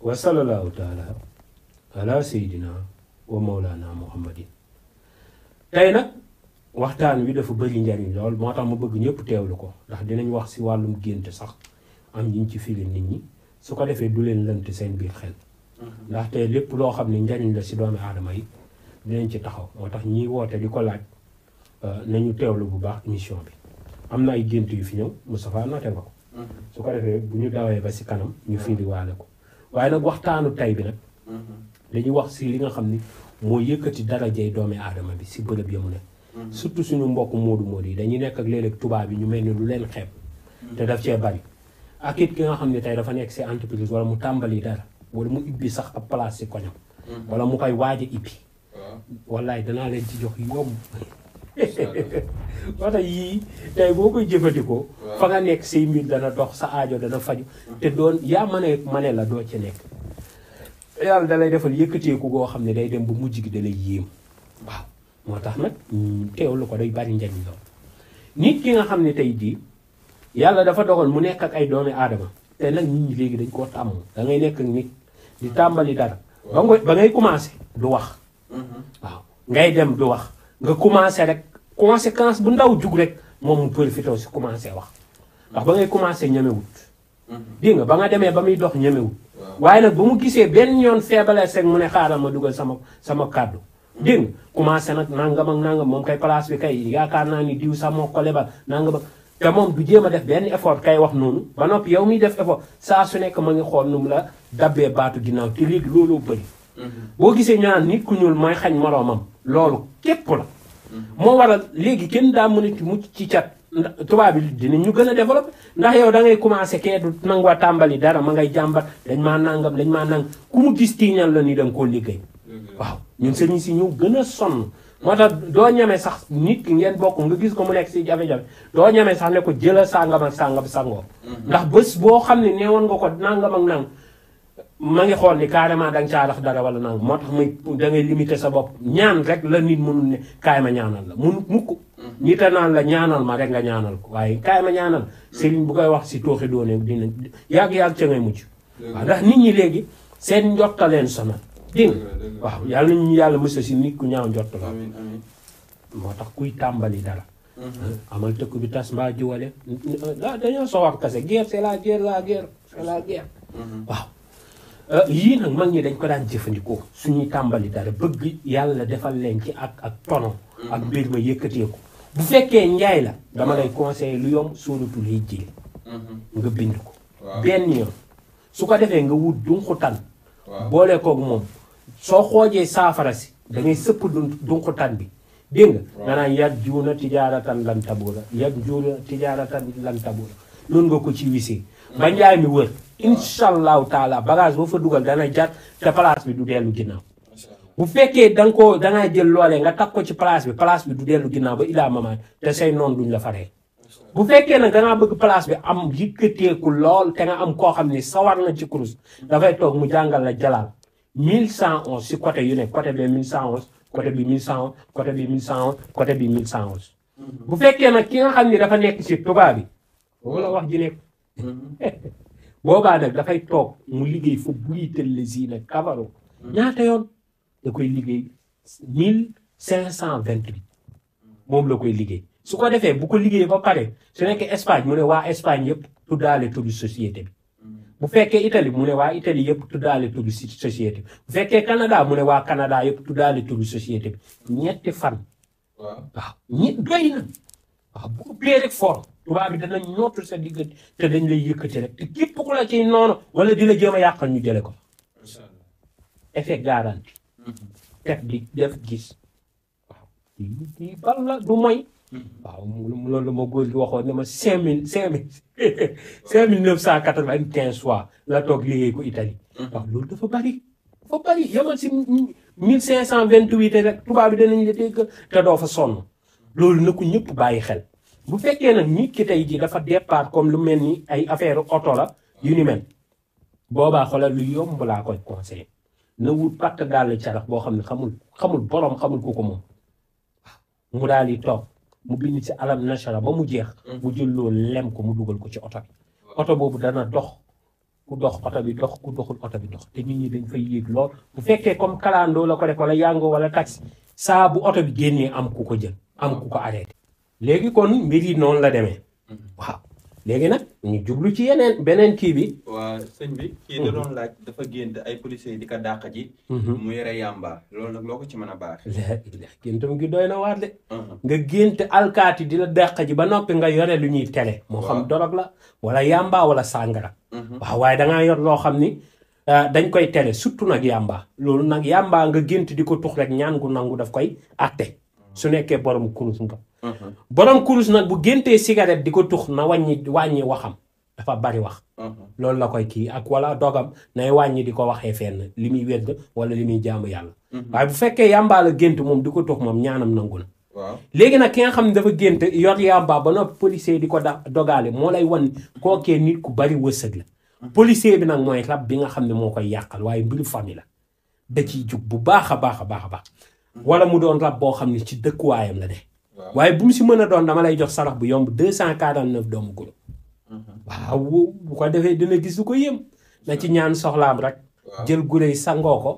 wa sallallahu taala ala sayidina wa mawlana muhammadin. tey nag waxtaan wi dafa bëri njariñ lool moo tax ma bëgg ñëpp teewlu ko ndax dinañ wax si wàllum gént sax am yiñ ci firi nit ñi su ko defee du leen lënt seen biir xel. ndaxte lépp loo xam ne njariñ la si doomi aadama yi dinañ ci taxaw moo tax ñiy woote di ko laaj nañu teewlu bu baax émission bi. am na ay gént yu fi ñëw Moustapha noté nga ko. su ko defee bu ñu dawee ba si kanam ñu firi waale ko waaye nag waxtaanu tay bi nag. dañuy wax si li nga xam ni moo yëkkati darajay doomi aadama bi si bërëb ya mu ne. surtout suñu mbokk moodu yi dañuy nekk ak léeg-léeg tubaab yi ñu mel ni lu leen xeeb. te daf cee bari. ak it ki nga xam ne tey dafa nekk si entreprise wala mu tàmbali dara wala mu ibbi sax ab place si koñam. wala mu koy waaj a ibbi. wallaay danaa leen ci jox yomb. moo tax yii tey boo koy jëfandikoo. fa nga nekk say mbir dana dox sa aajo dana faju te doon yaa mane la doo ci nekk. yàlla da lay defal yëkkateeku goo xam ne day dem bu mujj gi da lay yéem. waaw moo tax nag teewlu ko day bari njariñ lool. nit ki nga xam ne tey jii yàlla dafa dogal mu nekk ak ay doomi aadama te nag nit ñi léegi dañ koo tàmm da ngay nekk ak nit di tàmbali dara. ba ngay commencé du wax. waaw ngay dem du wax. nga commencé rek conséquence bu ndaw jug rek moom mu profité si commencé wax ndax ba ngay commencé ñemewut. dégg nga ba nga demee ba muy dox ñemewut. waaye nag ba mu gisee benn yoon faiblesse rek mu ne xaaral ma dugal sama kàddu. dégg nga commencé nag nangam ak nangam moom kay place bi kay yaakaar naa ni diw sax moo ko lebal nangam te moom du jéem a def benn effort kay wax noonu ba noppi yow miy def effort saa su nekk ma ngi xool nu mu la dabbee baatu ginnaaw te léegi looloo bëri. boo gisee ñu naan nit ku ñuul mooy xañ moroomam loolu képp la. moo waral léegi kenn daa mën a mucc ci cat tubaab bi dinañ ñu gën a développé ndax yow da ngay commencé kee du nangoo tàmbali dara ma ngay jàmbat dañ maa nangam ku mu gis tiiñal la ni da nga koo liggéey. waaw ñun sëriñ si ñëw gën a sonn moo tax doo ñeme sax nit ki ngeen bokk nga gis ko mu nekk si jafe-jafe doo ñeme sax ne ko jëla sàngam ak sàngam sangoo. ndax bés boo xam ne neewoon nga ko nangam ak nangam. ma ngi xool ni carrément da nga caa rax dara wala nangam moo tax muy da ngay limiter sa bopp ñaan rek la nit mënul ne kaay ma ñaanal la mun mukk nit a naan la ñaanal ma rek nga ñaanal ko waaye kaay ma ñaanal sëriñ bu koy wax si tooxi doone dina yàgg-yàgg ca ngay mucc waaw ndax nit ñi léegi seen njotta leen sonal dégg waaw yàlla nañu yàlla mësa si nit ku ñaaw njott la moo tax kuy tàmbali dara amal tëkk bi tas mbaa jiwale dañoo soxor kase guerre c'est la guerre waaw yii nag mag ñi dañ ko daan jëfandikoo suñuy tàmbali dara bëgg yàlla defal leen ci ak tono ak mbir ma yëkkateeku bu fekkee njaay la dama lay conseiller lu yomb suuratul Hijr nga bind ko benn yoon su ko defee nga wut dunqutan boole koog moom soo xoojee saafara si da ngay sëpp dunqutan bi dégg nga naan yat juuna tijaaratan lan tabura yat juuna tijaaratan lan tabura noonu nga ko ci wisee ba njaay mi wër incha allahu taala bagage boo fa dugal dana jar te place bi du dellu ginnaaw bu fekkee dangaa jël loolee nga takk ko ci place bi du dellu ginnaaw ba ilaa mamaat te say noonu duñ la faree bu fekkee nag dangaa bëgg place bi am yëkkateeku lool te nga am koo xam ne sawar na ci kurus dafay toog mu jàngal la jalaal 1111 si côté yu ne côté bi 1111 côté bi 1111 côté bi 1111 côté bi 1111 bu fekkee nag ki nga xam ne dafa nekk si tubaab bi wala wax ji nekk boobaa nag dafay toog mu liggéey fa buyital les yi nag kabaro ñaata yoon da koy liggéey 1528 moom la koy liggéey su ko defee bu ko liggéey ba pare su nekkee Espagne mu ne waa Espagne yëpp tuddaale turu société bi bu fekkee Italie mu ne waa Italie yëpp tuddaale turu société bi bu fekkee Canada mu ne waa Canada yëpp tuddaale turu société bi ñetti fan waaw doy na waaw bu ubbee rek fort tubaab bi dana ñootu sa diggante te dañ lay yëkkati rek te képp ku la ciy noonu wala di la jéem a yàqal ñu jële ko effet garanti tef di def gis waaw di bal la du moy waaw loolu ma góor gi waxoon ne ma 5995 fois la toog liggéey ko Italie waaw loolu dafa bari yamal si 1528 rek tubaab bi danañ la dégg te doo fa sonn loolu na ko ñëpp bàyyi xel bu fekkee nag nit ki tey ji dafa départ comme lu mel ni ay affaire oto la yu ni mel boobaa xoolal lu yomb laa koy conseillé na wut patt daal carax boo xam ne xamul borom xamul ku ko moom mu daal di toog mu bind ci alam nashara ba mu jeex mu jël loolu lem ko mu dugal ko ci oto bi oto boobu dana dox ku dox oto bi dox ku doxul oto bi dox te nit ñi dañ fay yéeg lool bu fekkee comme kalandoo la ko def wala yango wala taxi saa bu oto bi génnee am ku ko jël am ku ko arrêté léegi kon mbir yi noonu la demee waaw léegi nag ñu jublu ci beneen kii bi. waa sëñ bi. kii da doon laaj dafa gént ay policiers di ko dàq ji. mu yore yàmba loolu nag loo ko ci mën a baax. géntam gi doy na waar de. nga gént alkaati di la dàq ji ba noppi nga yore lu ñuy tere. moo xam dorog la wala yàmba wala sàngara. waaw waaye da ngaa yor loo xam ni dañ koy tere surtout nag yàmba loolu nag yàmba nga gént di ko tux rek ñaan gu nangu daf koy atte su nekkee borom kurus nga. borom kurus nag bu géntee cigarette di ko tux na wàññi waxam dafa bari wax. loolu la koy kii ak wala dogam nay wàññi di ko waxee fenn li muy wedd wala li muy jaamu yàlla. waaye bu fekkee yàmbaa la gént moom di ko tux moom ñaanam nangu na. léegi nag ki nga xam ne dafa gént yor yàmbaa ba noppi policier di ko dogaale moo lay wan kookee nit ku bari wërsëg la. policier bi nag mooy rab bi nga xam ne moo koy yàqal waaye mbiru famille la da ciy jug bu baax a baax a baax a baax wala mu doon rab boo xam ne ci dëkkuwaayam la de. waaye bu mu si mën a doon dama lay jox sarax bu yomb 249 doomu guro. waaw bu ko defee dina gis lu ko yëm na ci ñaan soxlaam rek. jël guro yi sangoo ko.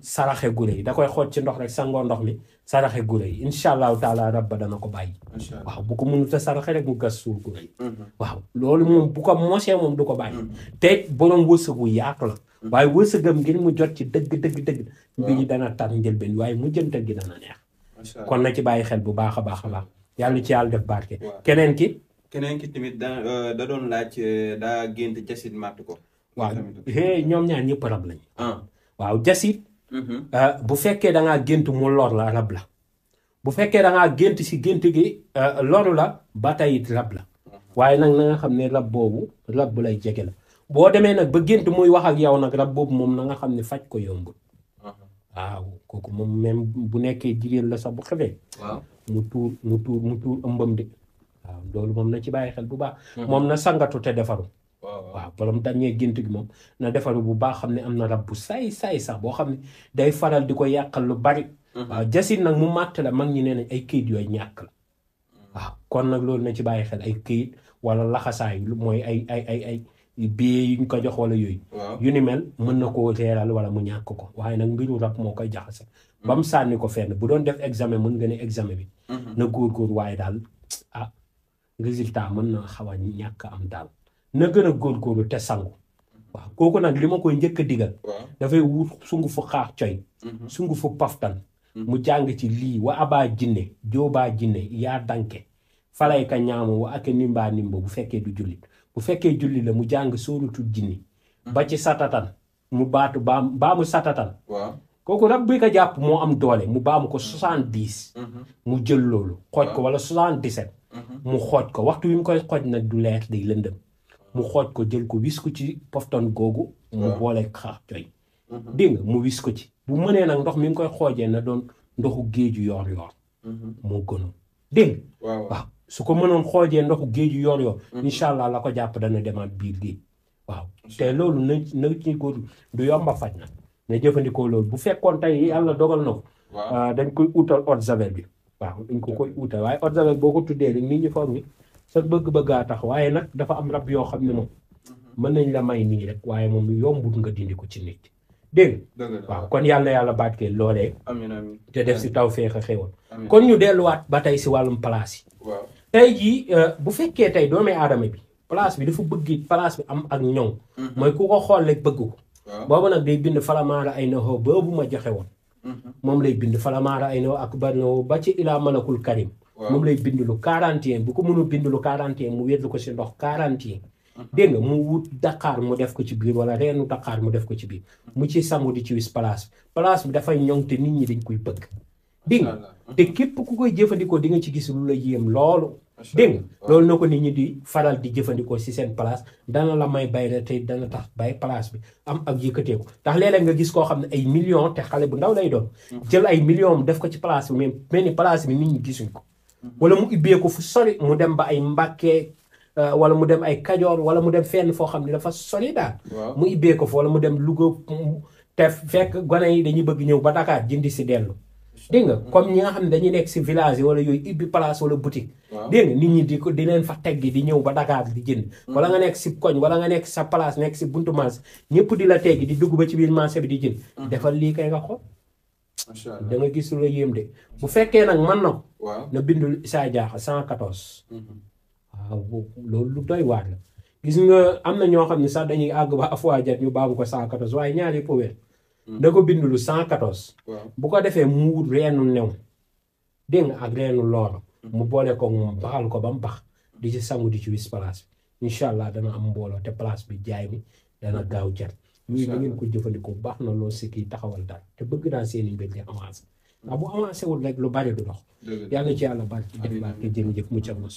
saraxe guro yi da koy xooj ci ndox rek sangoo ndox mi saraxe guro yi incha allahu taala rabba dana ko bàyyi. waaw bu ko mënut a saraxe rek mu gas suul guro yi. waaw loolu moom bu ko mosee moom du ko bàyyi. te borom wërsëgu yaatu la. waaye wërsëgam ngir mu jot ci dëgg. mbir yi dana tar njëlbeen waaye mu jëntal gi dana neex. kon na ci bàyyi xel bu baax a baax a baax yàlla ci yàlla def barke. keneen ki tamit da doon laaj daa gént jasit màtt ko. waaw ñoom ñaar ñëpp rab lañ. waaw jasit. bu fekkee da ngaa gént mu lor la rab la. bu fekkee da ngaa gént si gént gi loru la ba tey it rab la. waaye nag na nga xam ne rab boobu rab bu lay jege la boo demee nag ba gént muy wax ak yow nag rab boobu moom na nga xam ne faj ko yombul. waaw kooku moom même bu nekkee jigéen la sax bu xefee mu tuur ëmbam de waaw loolu moom na ci bàyyi xel bu baax moom na sangatu te defaru waaw borom dañee gént gi moom na defaru bu baax xam ne am na rab bu saay sax boo xam ne day faral di ko yàqal lu bari waaw jasit nag mu màtt la mag ñi nee nañ ay këyit yooyu ñàkk la waaw kon nag loolu na ci bàyyi xel ay këyit wala laxasaay mooy ay bii yuñ ko jox wala yooyu yu ni mel mën na koo reeral wala mu ñàkk ko waaye nag mbiru rab moo koy jaxase ba mu sànni ko fenn bu doon def examen mën nga ne examen bi na góor waaye daal résultat mën na xaw a ñàkk am daal na gën a góorgóorlu te sangu waaw kooku nag li ma koy njëkk a digal dafay wut sungu fu xaax coy sungu fu paftan mu jàng ci lii wa abaa jinne joobaa jinne yaa danke falay ka ñaamu wa ak nimbaa nimba bu fekkee du jullit bu fekkee julli la mu jàng sóoratu jinni ba ci satatan mu baatu baamu satatan kooku rab bi ko jàpp moo am doole mu baamu ko 70 mu jël loolu xooj ko wala 77 mu xooj ko waxtu wi mu koy xooj nag du leer day lëndëm mu xooj ko jël ko wis ko ci pofton googu mu boole xaax coy dégg nga mu wis ko ci bu mënee nag ndox mi ngi koy xoojee na doon ndoxu géeju yoor moo gënoon dégg waaw su ko mënoon xoojee ndoxu géeju yoor incha allah la ko jàpp dana demaat biir géej waaw te loolu na ci góor du yomba faj na ne jëfandikoo loolu bu fekkoon tey yàlla dogal na ko dañ koy utal eau de javel bi waaw dañ ko koy utal waaye eau de javel boo ko tuddee rek nit ñi foog ni sa bëgg-bëggaa tax waaye nag dafa am rab yoo xam ne moom mën nañ la may nii rek waaye moom yombut nga dindi ko ci nit dégg waaw kon yàlla baatke loolee te def si taw feex a xéwal kon ñu delluwaat ba tey si wàllum place yi tey jii bu fekkee tey doomi aadama bi place bi dafa bëgg place bi am ak ñoŋ mooy ku ko xool rek bëgg ko boobu nag day bind falamaara ay na xoo boobu ma joxe woon moom lay bind falamaara ay na ak bari na ba ci ilaa malakul karim moom lay bind lu 41 bu ko mënul bind lu 41 mu wéetlu ko si ndox 41 dégg nga mu wut daqaar mu def ko ci biir wala reenu daqaar mu def ko ci biir mu ci sangu di ci wis place bi dafay ñoŋ te nit ñi dañ koy bëgg dégg nga te képp ku koy jëfandikoo di nga ci gis lu la yéem loolu dégg nga loolu na ko nit ñi di faral di jëfandikoo si seen place dana la may bay rek te dana tax bay place bi am ak yëkkateeku ndax léeg-léeg nga gis koo xam ne ay millions te xale bu ndaw lay doon jël ay millions def ko ci place bi mais mel ni place bi nit ñi gisuñ ko wala mu ubbee ko fu sori mu dem ba ay Mbàkke wala mu dem ay Kajoor wala mu dem fenn foo xam ne dafa sori daal mu ubbee ko fa wala mu dem Louga te fekk gone yi dañuy bëgg ñëw ba Dakar jëndi si dellu dégg nga comme ñi nga xam ne dañuy nekk si village yi wala yooyu ibbi place wala boutique dégg nga nit ñi di leen fa teggi di ñëw ba Dakar di jënd wala nga nekk si koñ wala nga nekk sa place nekk si buntu marché ñëpp di la teggi di dugg ba ci biir marché bi di jënd defal lii kay nga xool da nga gis lu la yéem de bu fekkee nag mën na ko na bindul Issa Diakha 114 waaw loolu lu doy waar la gis nga am na ñoo xam ne sax dañuy àgg ba afwaa jat ñu baamu ko 114 waaye ñaari powet da ko bindulu 114 bu ko defee mu wut reenu new dégg nga ak reenu looro mu boole ko moom baxal ko ba mu bax di ci sangu di ci wis place bi incha allah dana am mbooloo te place bi jaay mi dana gaaw jar ñii da ngeen ko jëfandikoo baax na loolu si kii taxawal daal te bëgg naa seeni mbir di avancé ndax bu avancé wul rek lu bari du dox yàlla ci yàlla bari ci def barke jërëjëf mu ca mos